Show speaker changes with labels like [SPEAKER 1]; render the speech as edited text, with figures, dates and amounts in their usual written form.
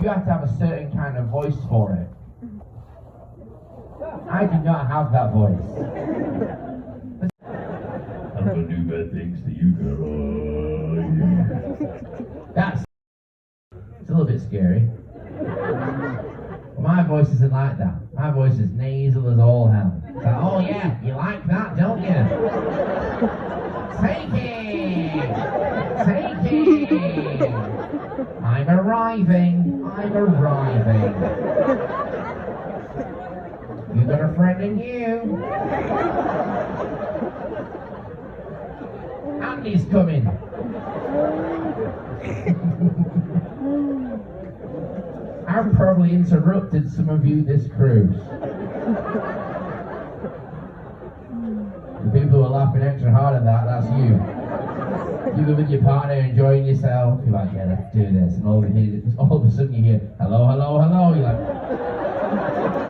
[SPEAKER 1] you have to have a certain kind of voice for it. I do not have that voice.
[SPEAKER 2] I'm gonna do bad things to you, girl.
[SPEAKER 1] That's it's a little bit scary. My voice isn't like that. My voice is nasal as all hell. It's like, oh yeah, you like that, don't you? Take it! Take it! I'm arriving. I'm arriving. You got a friend in you. Andy's coming. I've probably interrupted some of you this cruise. The people who are laughing extra hard at that, that's you. You go with your partner enjoying yourself, you're like, yeah, let's do this. And all of a sudden you hear, hello